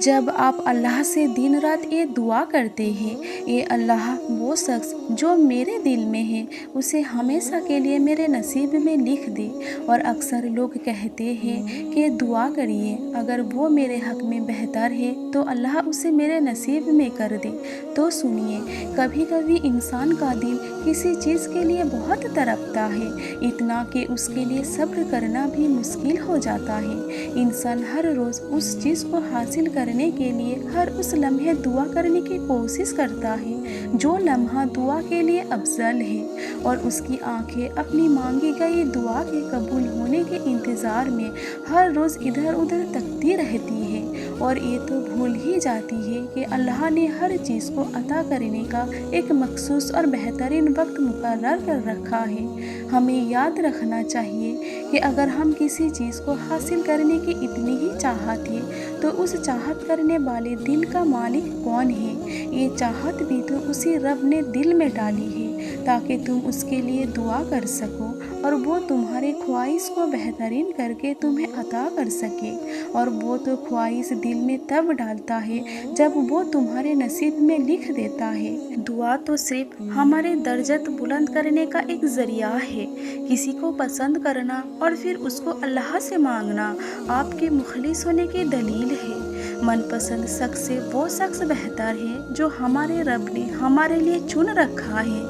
جب آپ اللہ سے دن رات یہ دعا کرتے ہیں، اے اللہ، وہ شخص جو میرے دل میں ہے اسے ہمیشہ کے لیے میرے نصیب میں لکھ دے۔ اور اکثر لوگ کہتے ہیں کہ دعا کریے، اگر وہ میرے حق میں بہتر ہے تو اللہ اسے میرے نصیب میں کر دے۔ تو سنیے، کبھی کبھی انسان کا دل کسی چیز کے لیے بہت تڑپتا ہے، اتنا کہ اس کے لیے صبر کرنا بھی مشکل ہو جاتا ہے۔ انسان ہر روز اس چیز کو حاصل کرنے کے لیے ہر اس لمحے دعا کرنے کی کوشش کرتا ہے جو لمحہ دعا کے لیے افضل ہے، اور اس کی آنکھیں اپنی مانگی گئی دعا کے قبول ہونے کے انتظار میں ہر روز ادھر ادھر تکتی رہتی ہے، اور یہ تو بھول ہی جاتی ہے کہ اللہ نے ہر چیز کو عطا کرنے کا ایک مخصوص اور بہترین وقت مقرر کر رکھا ہے۔ ہمیں یاد رکھنا چاہیے کہ اگر ہم کسی چیز کو حاصل کرنے کی اتنی ہی چاہت ہے تو اس چاہت کرنے والے دل کا مالک کون ہے؟ یہ چاہت بھی تو اسی رب نے دل میں ڈالی ہے تاکہ تم اس کے لیے دعا کر سکو، اور وہ تمہارے خواہش کو بہترین کر کے تمہیں عطا کر سکے۔ اور وہ تو خواہش دل میں تب ڈالتا ہے جب وہ تمہارے نصیب میں لکھ دیتا ہے۔ دعا تو صرف ہمارے درجات بلند کرنے کا ایک ذریعہ ہے۔ کسی کو پسند کرنا اور پھر اس کو اللہ سے مانگنا آپ کے مخلص ہونے کی دلیل ہے۔ من پسند شخص سے وہ شخص بہتر ہے جو ہمارے رب نے ہمارے لیے چن رکھا ہے۔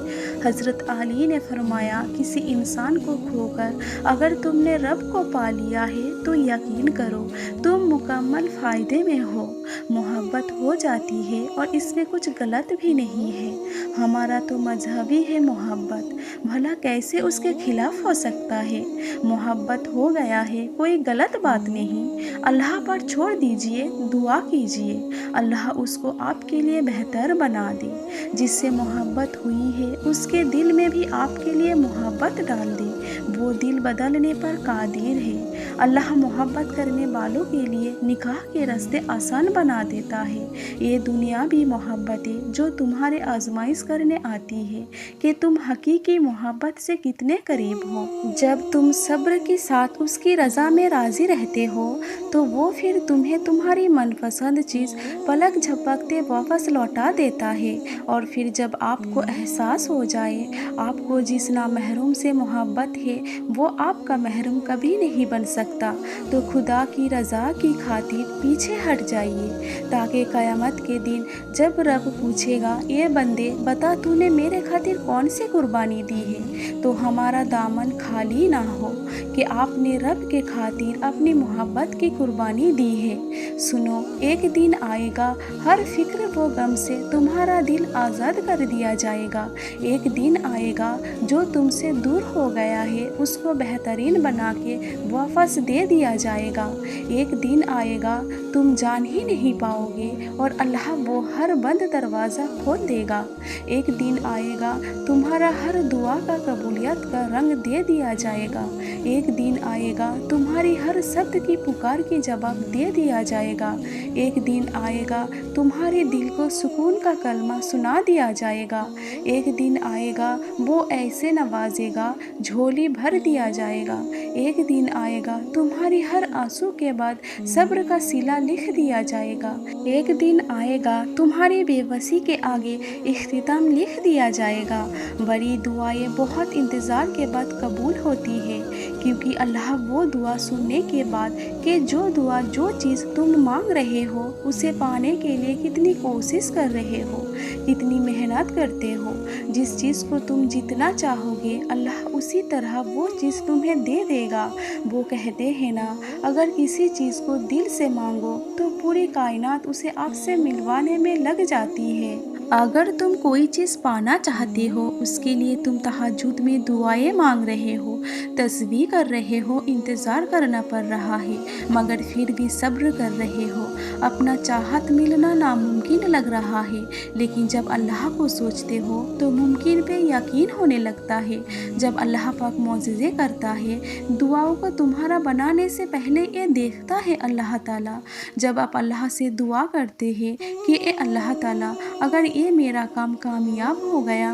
حضرت علی نے فرمایا، کسی انسان کو کھو کر اگر تم نے رب کو پا لیا ہے تو یقین کرو تم مکمل فائدے میں ہو۔ محبت ہو جاتی ہے اور اس میں کچھ غلط بھی نہیں ہے۔ ہمارا تو مذہب ہی ہے محبت، بھلا کیسے اس کے خلاف ہو سکتا ہے؟ محبت ہو گیا ہے، کوئی غلط بات نہیں۔ اللہ پر چھوڑ دیجئے، دعا کیجئے، اللہ اس کو آپ کے لیے بہتر بنا دے۔ جس سے محبت ہوئی ہے اس کے دل میں بھی آپ کے لیے محبت ڈال دے، وہ دل بدلنے پر قادر ہے۔ اللہ محبت کرنے والوں کے لیے نکاح کے راستے آسان بنا دیتا ہے۔ یہ دنیاوی محبت ہے جو تمہارے آزمائش کرنے آتی ہے کہ تم حقیقی محبت سے کتنے قریب ہو۔ جب تم صبر کے ساتھ اس کی رضا میں راضی رہتے ہو تو وہ پھر تمہیں تمہاری من پسند چیز پلک جھپکتے واپس لوٹا دیتا ہے، اور پھر جب آپ کو احساس ہو جائے آپ کو جس نامحروم سے محبت ہے وہ آپ کا محروم کبھی نہیں بن سکتا، تو خدا کی رضا کی خاطر پیچھے ہٹ جائیے، تاکہ قیامت کے دن جب رب پوچھے گا، اے بندے بتا تو نے میرے خاطر کون سی قربانی دی ہے، تو ہمارا دامن خالی نہ ہو کہ آپ نے رب کے خاطر اپنی محبت کی قربانی دی ہے۔ سنو، ایک دن آئے گا ہر فکر و غم سے تمہارا دل آزاد کر دیا جائے گا۔ ایک دن آئے گا جو تم سے دور ہو گیا ہے اس کو بہترین بنا کے واپس دے دیا جائے گا۔ ایک دن آئے گا تم جان ہی نہیں پاؤ گے اور اللہ وہ ہر بند دروازہ کھول دے گا۔ ایک دن آئے گا تمہارا ہر دعا کا قبولیت کا رنگ دے دیا جائے گا۔ ایک دن آئے گا تمہاری ہر شبد کی پکار کی جواب دے دیا جائے گا۔ ایک دن آئے گا تمہارے دل کو سکون کا کلمہ سنا دیا جائے گا۔ ایک دن آئے گا وہ ایسے نوازے گا جھولی بھر دیا جائے گا۔ ایک دن آئے گا تمہاری ہر آنسو کے بعد صبر کا صلہ لکھ دیا جائے گا۔ ایک دن آئے گا تمہاری بے بسی کے آگے اختتام لکھ دیا جائے گا۔ بڑی دعائیں بہت انتظار کے بعد قبول ہوتی ہے، کیونکہ اللہ وہ دعا سننے کے بعد کہ جو دعا جو چیز تم مانگ رہے ہو اسے پانے کے لیے کتنی کوشش کر رہے ہو، کتنی محنت کرتے ہو، جس چیز کو تم جتنا چاہو گے اللہ اسی طرح وہ چیز تمہیں دے دے گا۔ وہ کہتے ہیں نا، اگر کسی چیز کو دل سے مانگو تو پوری کائنات اسے آپ سے ملوانے میں لگ جاتی ہے۔ اگر تم کوئی چیز پانا چاہتے ہو، اس کے لیے تم تہجد میں دعائیں مانگ رہے ہو، تسبیح کر رہے ہو، انتظار کرنا پڑ رہا ہے، مگر پھر بھی صبر کر رہے ہو، اپنا چاہت ملنا ناممکن لگ رہا ہے، لیکن جب اللہ کو سوچتے ہو تو ممکن پہ یقین ہونے لگتا ہے۔ جب اللہ پاک معجزے کرتا ہے، دعاؤں کو تمہارا بنانے سے پہلے یہ دیکھتا ہے اللہ تعالیٰ۔ جب آپ اللہ سے دعا کرتے ہیں کہ اے اللہ تعالیٰ، اگر یہ میرا کام کامیاب ہو گیا